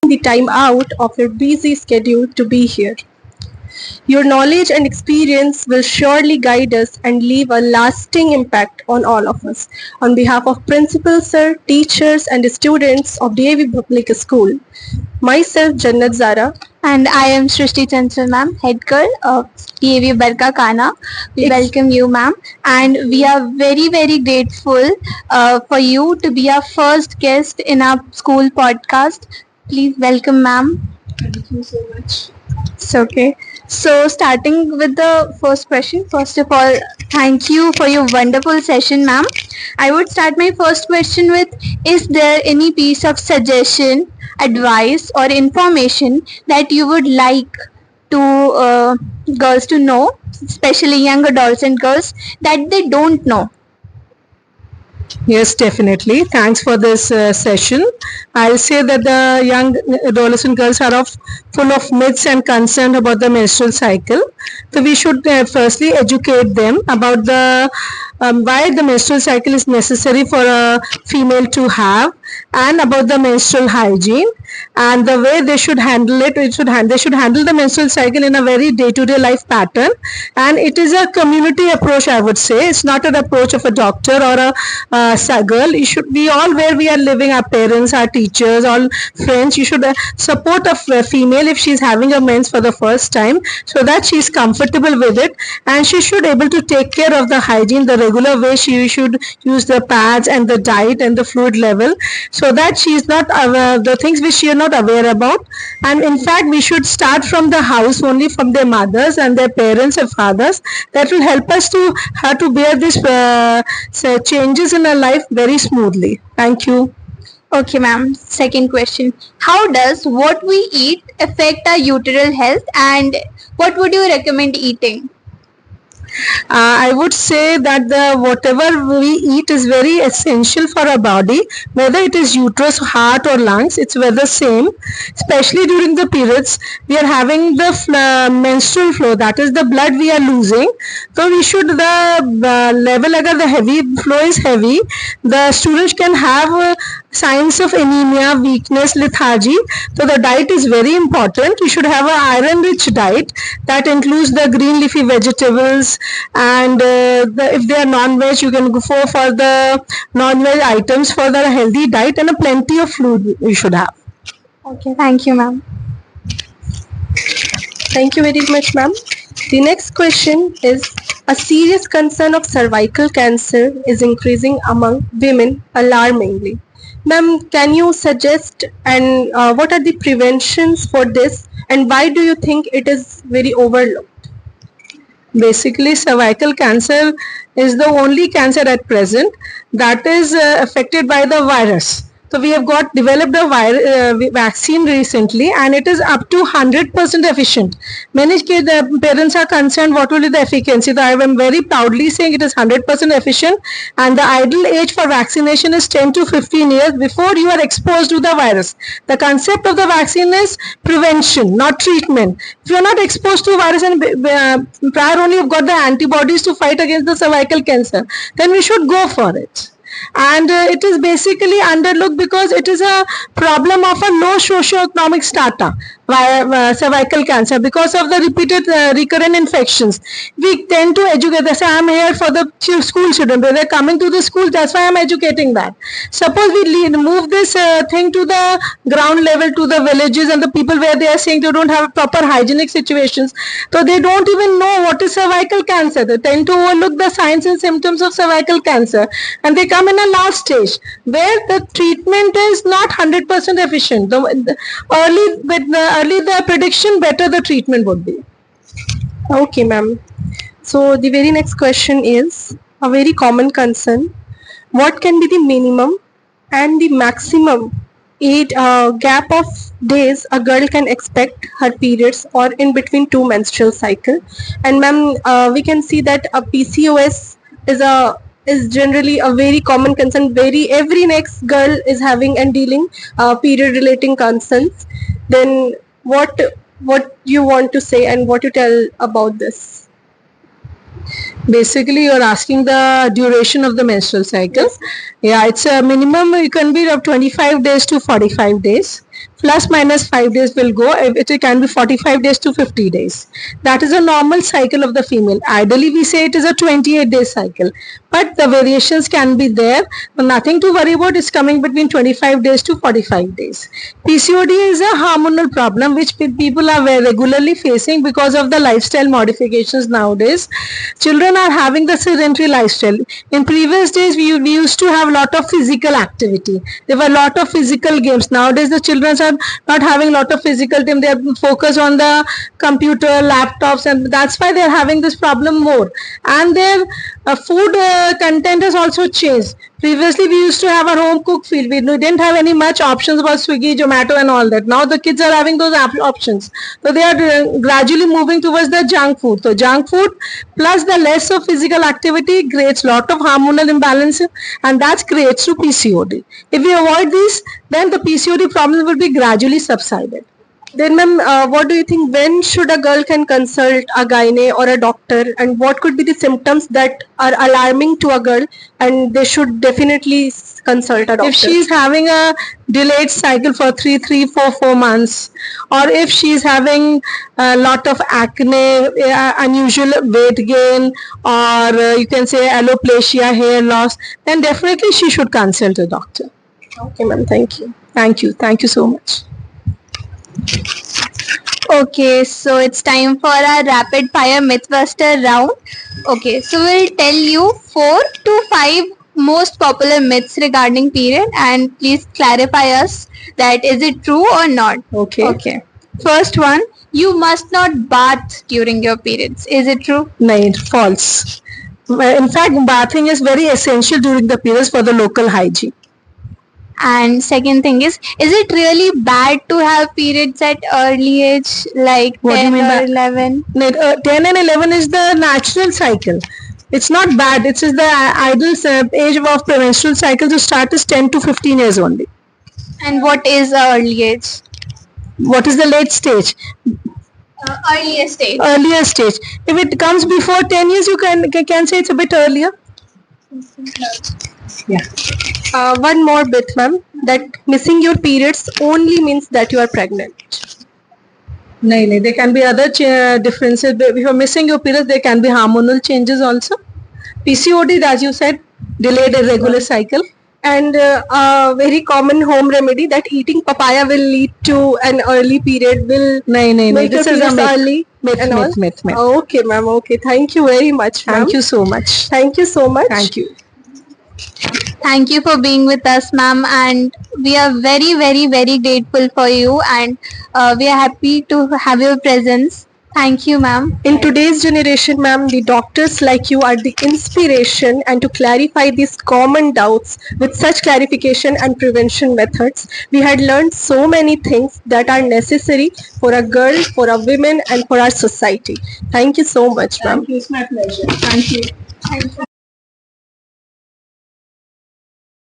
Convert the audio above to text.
the time out of your busy schedule to be here. Your knowledge and experience will surely guide us and leave a lasting impact on all of us. On behalf of principal sir, teachers and students of DAV Public School, myself Jannat Zara. And I am Srishti Chansal ma'am, head girl of DAV Barka Kana. We welcome you ma'am, and we are very very grateful for you to be our first guest in our school podcast. Please welcome ma'am. Thank you so much. It's okay. So starting with the first question, first of all, thank you for your wonderful session ma'am. I would start my first question with, is there any piece of suggestion, advice or information that you would like to girls to know, especially young adults and girls, that they don't know? Yes, definitely. Thanks for this session. I'll say that the young adolescent girls are full of myths and concern about the menstrual cycle. So we should firstly educate them about the why the menstrual cycle is necessary for a female to have, and about the menstrual hygiene and the way they should handle it. They should handle the menstrual cycle in a very day-to-day life pattern, and it is a community approach, I would say. It's not an approach of a doctor or a girl. You should be all where we are living, our parents, our teachers, all friends. You should support a female if she's having a mens for the first time, so that she's comfortable with it, and she should able to take care of the hygiene the regular way. She should use the pads and the diet and the fluid level, so that she is not the things which she are not aware about. And in fact, we should start from the house only, from their mothers and their parents and fathers. That will help us to how to bear this changes in our life very smoothly. Thank you. Okay ma'am, second question. How does what we eat affect our uterine health, and what would you recommend eating? I would say that whatever we eat is very essential for our body, whether it is uterus, heart or lungs. It's whether same, especially during the periods we are having the menstrual flow, that is the blood we are losing. So we should, the level agar the heavy flow is heavy, the students can have signs of anemia, weakness, lethargy. So the diet is very important. You should have an iron rich diet that includes the green leafy vegetables, and if they are non-veg, you can go for the non-veg items for the healthy diet, and a plenty of fluid you should have. Okay, thank you ma'am. Thank you very much, ma'am. The next question is, a serious concern of cervical cancer is increasing among women alarmingly. Ma'am, can you suggest and what are the preventions for this, and why do you think it is very overlooked? Basically, cervical cancer is the only cancer at present that is affected by the virus. So we have developed a vaccine recently, and it is up to 100% efficient. Many parents are concerned what will be the efficacy. So I am very proudly saying it is 100% efficient, and the ideal age for vaccination is 10 to 15 years before you are exposed to the virus. The concept of the vaccine is prevention, not treatment. If you are not exposed to virus and prior only you've got the antibodies to fight against the cervical cancer, then we should go for it. And it is basically underlooked because it is a problem of a low socioeconomic strata, cervical cancer, because of the repeated recurrent infections. We tend to educate. They say, I am here for the school children, but they are coming to the school, that's why I am educating that. Suppose we move this thing to the ground level, to the villages and the people where they are saying they don't have proper hygienic situations, so they don't even know what is cervical cancer. They tend to overlook the signs and symptoms of cervical cancer, and they come in a last stage where the treatment is not 100% efficient. Early the prediction, better the treatment would be. Okay, ma'am. So the very next question is a very common concern. What can be the minimum and the maximum gap of days a girl can expect her periods, or in between two menstrual cycle? And ma'am, we can see that a PCOS is generally a very common concern. Every next girl is having and dealing period relating concerns. Then what you want to say and what you tell about this? Basically, you're asking the duration of the menstrual cycle. Yes. Yeah, it's a minimum. It can be of 25 days to 45 days. plus minus 5 days will go. It can be 45 days to 50 days. That is a normal cycle of the female. Ideally we say it is a 28-day cycle, but the variations can be there. But nothing to worry about. Is coming between 25 days to 45 days. PCOD is a hormonal problem which people are very regularly facing because of the lifestyle modifications nowadays. Children are having the sedentary lifestyle. In previous days we used to have a lot of physical activity. There were a lot of physical games. Nowadays the children are not having a lot of physical time. They are focused on the computer, laptops, and that's why they are having this problem more. And their food content has also changed. Previously we used to have our home cooked food. We didn't have any much options about Swiggy, Zomato and all that. Now the kids are having those options. So they are gradually moving towards the junk food. So junk food plus the less of physical activity creates lot of hormonal imbalance, and that creates to PCOD. If we avoid this, then the PCOD problem will be gradually subsided. Then ma'am, what do you think, when should a girl can consult a gynae or a doctor, and what could be the symptoms that are alarming to a girl and they should definitely consult a doctor? If she is having a delayed cycle for 4 months, or if she is having a lot of acne, unusual weight gain, or you can say alopecia, hair loss, then definitely she should consult a doctor. Okay ma'am, thank you. Thank you so much. Okay, so it's time for our rapid fire mythbuster round. Okay, so we'll tell you 4 to 5 most popular myths regarding period, and please clarify us that is it true or not. Okay. First one, you must not bath during your periods. Is it true? No, false. In fact, bathing is very essential during the periods for the local hygiene. And second thing is it really bad to have periods at early age, like What do you 10 mean or by- 11? 10 and 11 is the natural cycle. It's not bad. It is the ideal age of premenstrual cycle to start is 10 to 15 years only. And what is early age? What is the late stage? Earliest age. Earlier stage. If it comes before 10 years, you can say it's a bit earlier. One more bit ma'am, that missing your periods only means that you are pregnant. No, there can be other differences. If you're missing your periods, there can be hormonal changes also. PCOD, as you said, delayed irregular cycle. And a very common home remedy that eating papaya will lead to an early period will No. make your This is a periods myth. early and all. Myth. Okay ma'am, okay. Thank you very much ma'am. Thank you so much. Thank you so much. Thank you. Thank you for being with us, ma'am, and we are very, very, very grateful for you, and we are happy to have your presence. Thank you, ma'am. In today's generation, ma'am, the doctors like you are the inspiration, and to clarify these common doubts with such clarification and prevention methods, we had learned so many things that are necessary for a girl, for a woman, and for our society. Thank you so much, ma'am. It's my pleasure. Thank you. Thank you.